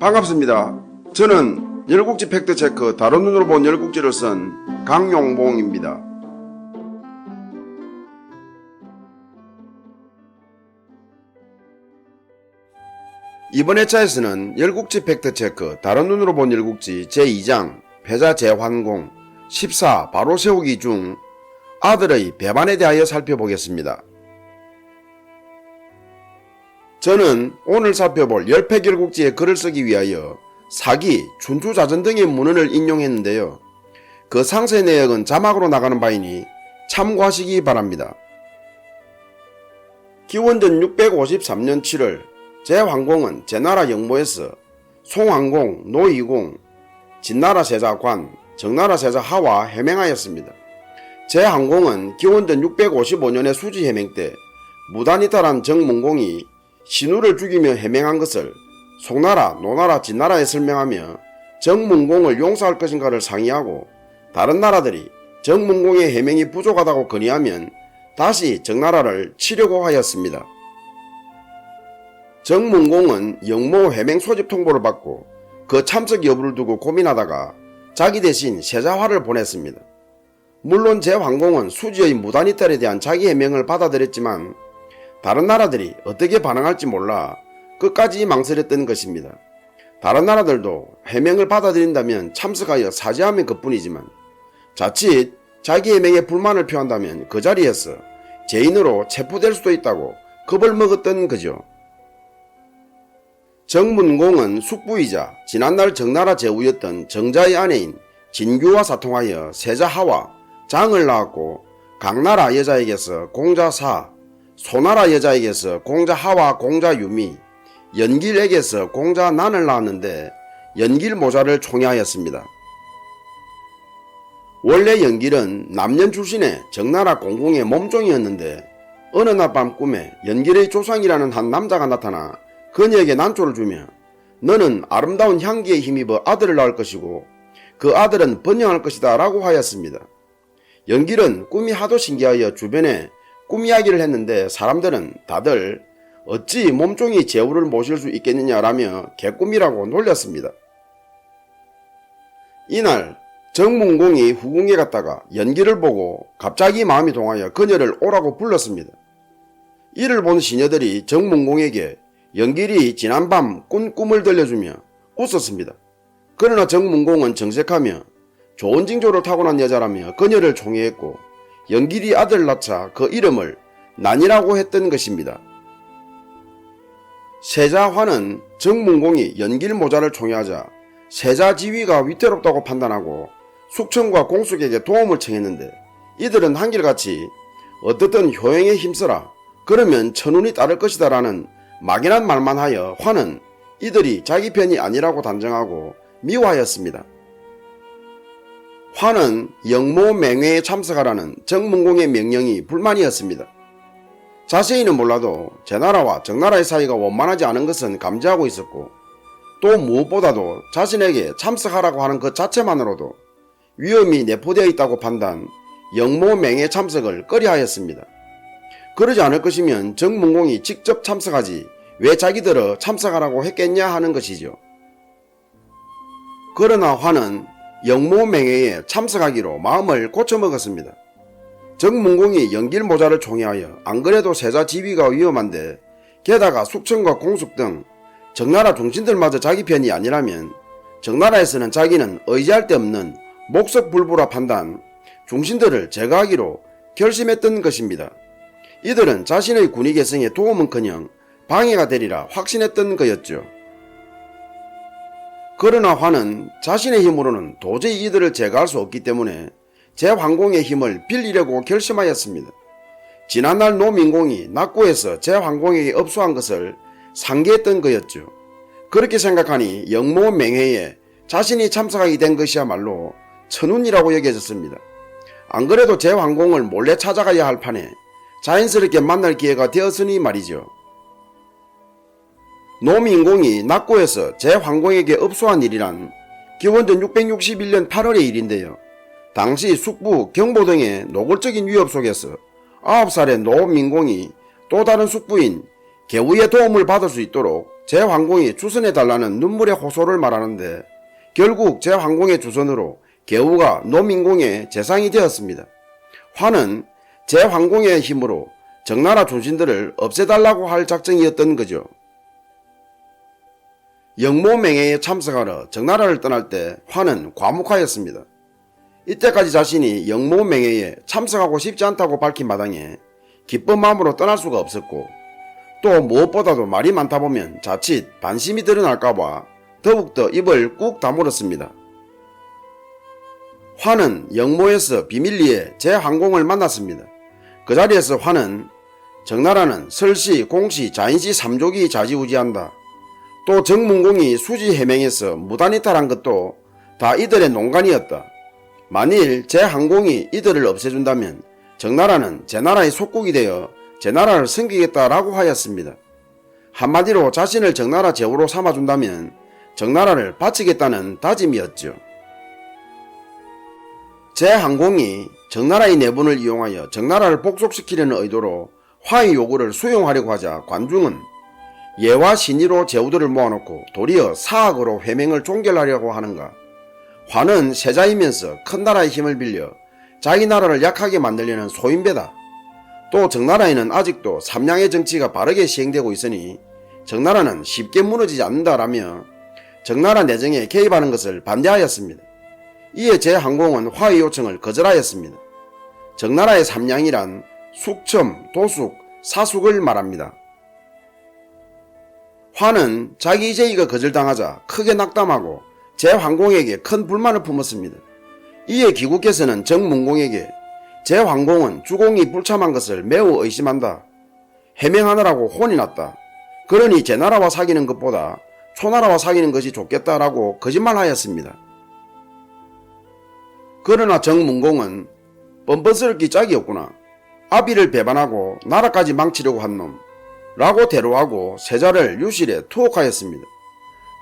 반갑습니다. 저는 열국지 팩트체크 다른 눈으로 본 열국지를 쓴 강용봉입니다. 이번 회차에서는 열국지 팩트체크 다른 눈으로 본 열국지 제2장 패자 재환공 14 바로 세우기 중 아들의 배반에 대하여 살펴보겠습니다. 저는 오늘 살펴볼 열패열국지의 글을 쓰기 위하여 사기, 춘추자전 등의 문헌을 인용했는데요. 그 상세 내역은 자막으로 나가는 바이니 참고하시기 바랍니다. 기원전 653년 7월 제환공은 제나라 영모에서 송환공, 노이공, 진나라 세자 관, 정나라 세자 하와 해맹하였습니다. 제환공은 기원전 655년의 수지 해맹 때 무단이탈한 정문공이 신우를 죽이며 해맹한 것을 송나라, 노나라, 진나라에 설명하며 정문공을 용서할 것인가를 상의하고 다른 나라들이 정문공의 해맹이 부족하다고 건의하면 다시 정나라를 치려고 하였습니다. 정문공은 영모 해맹 소집 통보를 받고 그 참석 여부를 두고 고민하다가 자기 대신 세자화를 보냈습니다. 물론 제환공은 수지의 무단이탈에 대한 자기 해명을 받아들였지만 다른 나라들이 어떻게 반응할지 몰라 끝까지 망설였던 것입니다. 다른 나라들도 해명을 받아들인다면 참석하여 사죄하면 그뿐이지만 자칫 자기 해명에 불만을 표한다면 그 자리에서 죄인으로 체포될 수도 있다고 겁을 먹었던 거죠. 정문공은 숙부이자 지난날 정나라 제후였던 정자의 아내인 진규와 사통하여 세자 하와 장을 낳았고 강나라 여자에게서 공자 사, 소나라 여자에게서 공자 하와 공자 유미, 연길에게서 공자 난을 낳았는데 연길 모자를 총애하였습니다. 원래 연길은 남년 출신의 정나라 공공의 몸종이었는데 어느 날 밤 꿈에 연길의 조상이라는 한 남자가 나타나 그녀에게 난초를 주며 너는 아름다운 향기에 힘입어 아들을 낳을 것이고 그 아들은 번영할 것이다 라고 하였습니다. 연길은 꿈이 하도 신기하여 주변에 꿈 이야기를 했는데 사람들은 다들 어찌 몸종이 제후를 모실 수 있겠느냐라며 개꿈이라고 놀렸습니다. 이날 정문공이 후궁에 갔다가 연길을 보고 갑자기 마음이 동하여 그녀를 오라고 불렀습니다. 이를 본 시녀들이 정문공에게 연길이 지난밤 꾼 꿈을 들려주며 웃었습니다. 그러나 정문공은 정색하며 좋은 징조를 타고난 여자라며 그녀를 총애했고 연길이 아들 낳자 그 이름을 난이라고 했던 것입니다. 세자화는 정문공이 연길 모자를 총애하자 세자 지위가 위태롭다고 판단하고 숙청과 공숙에게 도움을 청했는데 이들은 한결같이 어떻든 효행에 힘써라 그러면 천운이 따를 것이다 라는 막연한 말만 하여 화는 이들이 자기 편이 아니라고 단정하고 미워하였습니다. 화는 영모 맹회에 참석하라는 정문공의 명령이 불만이었습니다. 자세히는 몰라도 제나라와 정나라의 사이가 원만하지 않은 것은 감지하고 있었고 또 무엇보다도 자신에게 참석하라고 하는 것 자체만으로도 위험이 내포되어 있다고 판단 영모 맹회 참석을 꺼려하였습니다. 그러지 않을 것이면 정문공이 직접 참석하지 왜 자기들을 참석하라고 했겠냐 하는 것이죠. 그러나 화는 영모 맹회에 참석하기로 마음을 고쳐먹었습니다. 정문공이 연길 모자를 총애하여 안 그래도 세자 지위가 위험한데 게다가 숙청과 공숙 등 정나라 중신들마저 자기 편이 아니라면 정나라에서는 자기는 의지할 데 없는 목석불부라 판단 중신들을 제거하기로 결심했던 것입니다. 이들은 자신의 군의 계승에 도움은커녕 방해가 되리라 확신했던 거였죠. 그러나 화는 자신의 힘으로는 도저히 이들을 제거할 수 없기 때문에 제환공의 힘을 빌리려고 결심하였습니다. 지난날 노민공이 낙고에서 제환공에게 업소한 것을 상기했던 거였죠. 그렇게 생각하니 영모 맹회에 자신이 참석하게 된 것이야말로 천운이라고 여겨졌습니다. 안 그래도 제환공을 몰래 찾아가야 할 판에 자연스럽게 만날 기회가 되었으니 말이죠. 노민공이 낙고에서 제환공에게 업소한 일이란 기원전 661년 8월의 일인데요. 당시 숙부, 경보 등의 노골적인 위협 속에서 9살의 노민공이 또 다른 숙부인 계우의 도움을 받을 수 있도록 제황공이 주선해달라는 눈물의 호소를 말하는데 결국 제황공의 주선으로 계우가 노민공의 재상이 되었습니다. 화는 제황공의 힘으로 정나라 존신들을 없애달라고 할 작정이었던 거죠. 영모맹회에 참석하러 정나라를 떠날 때 화는 과묵하였습니다. 이때까지 자신이 영모맹회에 참석하고 싶지 않다고 밝힌 마당에 기쁜 마음으로 떠날 수가 없었고 또 무엇보다도 말이 많다 보면 자칫 반심이 드러날까봐 더욱더 입을 꾹 다물었습니다. 화는 영모에서 비밀리에 제황공을 만났습니다. 그 자리에서 화는 정나라는 설시, 공시, 자인시 3족이 좌지우지한다. 또 정문공이 수지 해맹에서 무단이탈한 것도 다 이들의 농간이었다. 만일 제황공이 이들을 없애준다면 정나라는 제 나라의 속국이 되어 제 나라를 섬기겠다라고 하였습니다. 한마디로 자신을 정나라 제후로 삼아준다면 정나라를 바치겠다는 다짐이었죠. 제황공이 정나라의 내분을 이용하여 정나라를 복속시키려는 의도로 화의 요구를 수용하려고 하자 관중은 예와 신의로 제후들을 모아놓고 도리어 사악으로 회맹을 종결하려고 하는가. 화는 세자이면서 큰 나라의 힘을 빌려 자기 나라를 약하게 만들려는 소인배다. 또 정나라에는 아직도 삼량의 정치가 바르게 시행되고 있으니 정나라는 쉽게 무너지지 않는다라며 정나라 내정에 개입하는 것을 반대하였습니다. 이에 제황공은 화의 요청을 거절하였습니다. 정나라의 삼량이란 숙첨, 도숙, 사숙을 말합니다. 화는 자기 제의가 거절당하자 크게 낙담하고 제황공에게 큰 불만을 품었습니다. 이에 기국께서는 정문공에게 제황공은 주공이 불참한 것을 매우 의심한다. 해명하느라고 혼이 났다. 그러니 제 나라와 사귀는 것보다 초나라와 사귀는 것이 좋겠다라고 거짓말하였습니다. 그러나 정문공은 뻔뻔스럽기 짝이 없구나. 아비를 배반하고 나라까지 망치려고 한 놈 라고 대로하고 세자를 유실에 투옥하였습니다.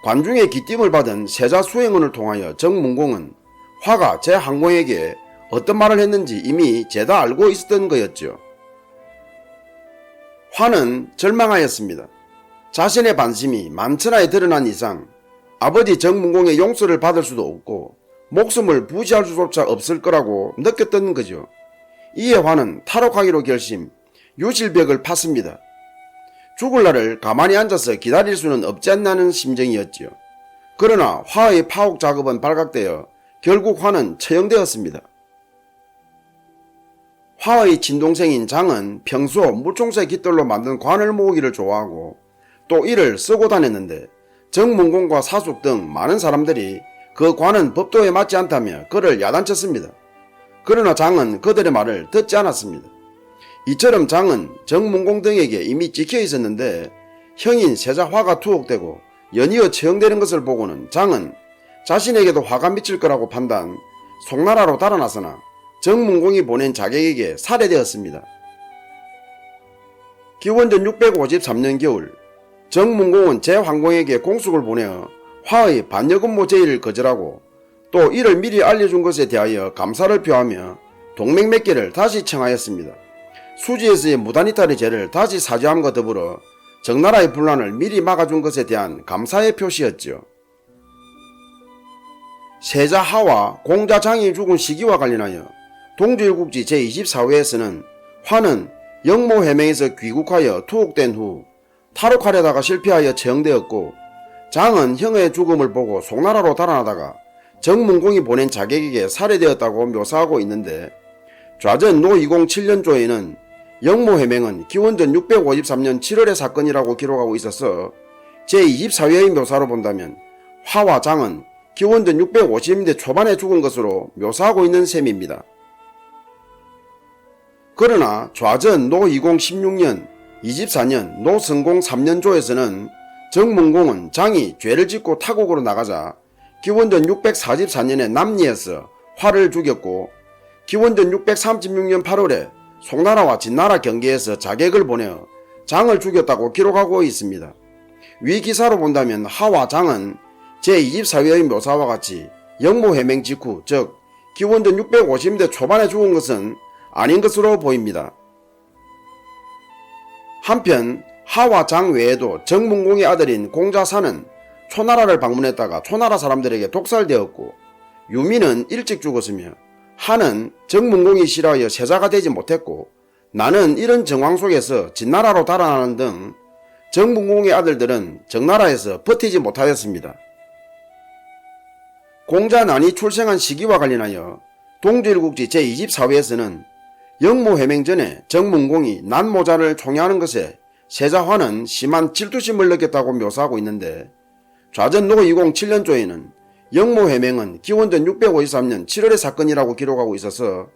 관중의 기띔을 받은 세자 수행원을 통하여 정문공은 화가 제황공에게 어떤 말을 했는지 이미 죄다 알고 있었던 거였죠. 화는 절망하였습니다. 자신의 반심이 만천하에 드러난 이상 아버지 정문공의 용서를 받을 수도 없고 목숨을 부지할 수조차 없을 거라고 느꼈던 거죠. 이에 화는 탈옥하기로 결심, 유실벽을 팠습니다. 죽을 날을 가만히 앉아서 기다릴 수는 없지 않냐는 심정이었지요. 그러나 화의 파옥 작업은 발각되어 결국 화는 처형되었습니다. 화의 친동생인 장은 평소 물총새 깃돌로 만든 관을 모으기를 좋아하고 또 이를 쓰고 다녔는데 정문공과 사숙 등 많은 사람들이 그 관은 법도에 맞지 않다며 그를 야단쳤습니다. 그러나 장은 그들의 말을 듣지 않았습니다. 이처럼 장은 정문공 등에게 이미 찍혀 있었는데 형인 세자 화가 투옥되고 연이어 처형되는 것을 보고는 장은 자신에게도 화가 미칠 거라고 판단, 송나라로 달아나서나 정문공이 보낸 자객에게 살해되었습니다. 기원전 653년 겨울 정문공은 제황공에게 공숙을 보내어 화의 반여근모 제의를 거절하고 또 이를 미리 알려준 것에 대하여 감사를 표하며 동맹맺기를 다시 청하였습니다. 수지에서의 무단이탈의 죄를 다시 사죄함과 더불어 정나라의 분란을 미리 막아준 것에 대한 감사의 표시였죠. 세자 하와 공자 장이 죽은 시기와 관련하여 동주일국지 제24회에서는 화는 영모해맹에서 귀국하여 투옥된 후 탈옥하려다가 실패하여 처형되었고 장은 형의 죽음을 보고 송나라로 달아나다가 정문공이 보낸 자객에게 살해되었다고 묘사하고 있는데 좌전 노207년조에는 영모해맹은 기원전 653년 7월의 사건이라고 기록하고 있어서 제24회의 묘사로 본다면 화와 장은 기원전 650년대 초반에 죽은 것으로 묘사하고 있는 셈입니다. 그러나 좌전 노2016년, 24년, 노성공 3년조에서는 정문공은 장이 죄를 짓고 타국으로 나가자 기원전 644년에 남리에서 화를 죽였고 기원전 636년 8월에 송나라와 진나라 경계에서 자객을 보내어 장을 죽였다고 기록하고 있습니다. 위 기사로 본다면 하와 장은 제24회의 묘사와 같이 영모해맹 직후 즉 기원전 650년대 초반에 죽은 것은 아닌 것으로 보입니다. 한편 하와 장 외에도 정문공의 아들인 공자사는 초나라를 방문했다가 초나라 사람들에게 독살되었고, 유미는 일찍 죽었으며 하는 정문공이 싫어하여 세자가 되지 못했고, 나는 이런 정황 속에서 진나라로 달아나는 등 정문공의 아들들은 정나라에서 버티지 못하였습니다. 공자난이 출생한 시기와 관련하여 동주일국지 제24회에서는 영모해맹 전에 정문공이 난모자를 총애하는 것에 세자화는 심한 질투심을 느꼈다고 묘사하고 있는데, 좌전 노20 7년조에는 영모해맹은 기원전 653년 7월의 사건이라고 기록하고 있어서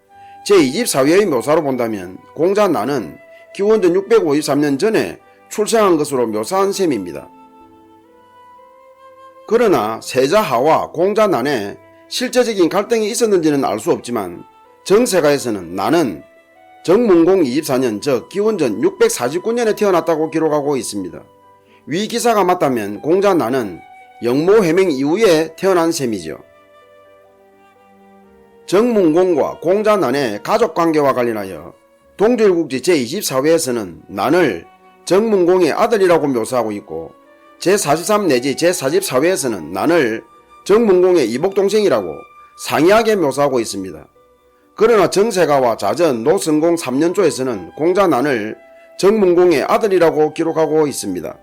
제24회의 묘사로 본다면 공자난은 기원전 653년 전에 출생한 것으로 묘사한 셈입니다. 그러나 세자하와 공자난에 실제적인 갈등이 있었는지는 알 수 없지만 정세가에서는 난은 정문공 24년 즉 기원전 649년에 태어났다고 기록하고 있습니다. 위 기사가 맞다면 공자난은 영모해맹 이후에 태어난 셈이죠. 정문공과 공자난의 가족관계와 관련하여 동주일국지 제24회에서는 난을 정문공의 아들이라고 묘사하고 있고, 제43 내지 제44회에서는 난을 정문공의 이복동생이라고 상이하게 묘사하고 있습니다. 그러나 정세가와 자전 노승공 3년조에서는 공자난을 정문공의 아들이라고 기록하고 있습니다.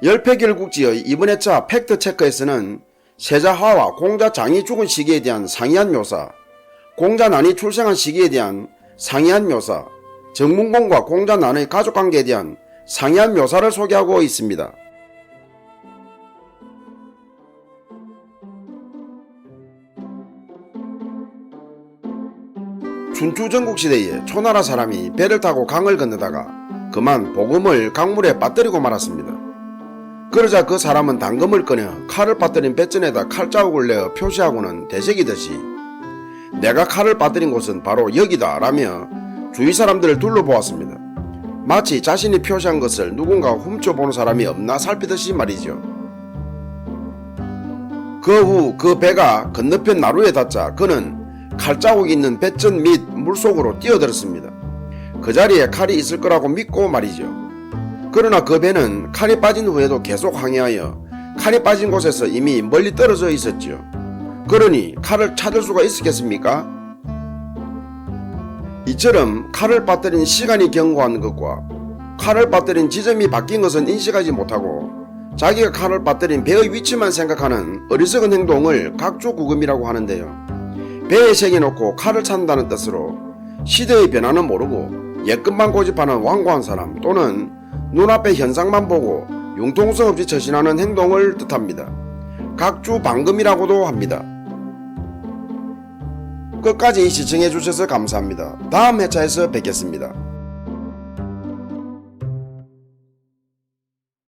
열패결국지의 이번 회차 팩트체크에서는 세자화와 공자장이 죽은 시기에 대한 상이한 묘사, 공자난이 출생한 시기에 대한 상이한 묘사, 정문공과 공자난의 가족관계에 대한 상이한 묘사를 소개하고 있습니다. 춘추 전국시대에 초나라 사람이 배를 타고 강을 건너다가 그만 복음을 강물에 빠뜨리고 말았습니다. 그러자 그 사람은 당금을 꺼내 칼을 빠뜨린 뱃전에다 칼자국을 내어 표시하고는 되새기듯이 내가 칼을 빠뜨린 곳은 바로 여기다 라며 주위 사람들을 둘러보았습니다. 마치 자신이 표시한 것을 누군가 훔쳐보는 사람이 없나 살피듯이 말이죠. 그 후 그 배가 건너편 나루에 닿자 그는 칼자국이 있는 뱃전 및 물속으로 뛰어들었습니다. 그 자리에 칼이 있을 거라고 믿고 말이죠. 그러나 그 배는 칼이 빠진 후에도 계속 항해하여 칼이 빠진 곳에서 이미 멀리 떨어져 있었지요. 그러니 칼을 찾을 수가 있었겠습니까? 이처럼 칼을 빠뜨린 시간이 경고하는 것과 칼을 빠뜨린 지점이 바뀐 것은 인식하지 못하고 자기가 칼을 빠뜨린 배의 위치만 생각하는 어리석은 행동을 각주구금이라고 하는데요. 배에 새겨놓고 칼을 찾는다는 뜻으로 시대의 변화는 모르고 옛것만 고집하는 완고한 사람 또는 눈앞의 현상만 보고 융통성 없이 처신하는 행동을 뜻합니다. 각주방금이라고도 합니다. 끝까지 시청해 주셔서 감사합니다. 다음 회차에서 뵙겠습니다.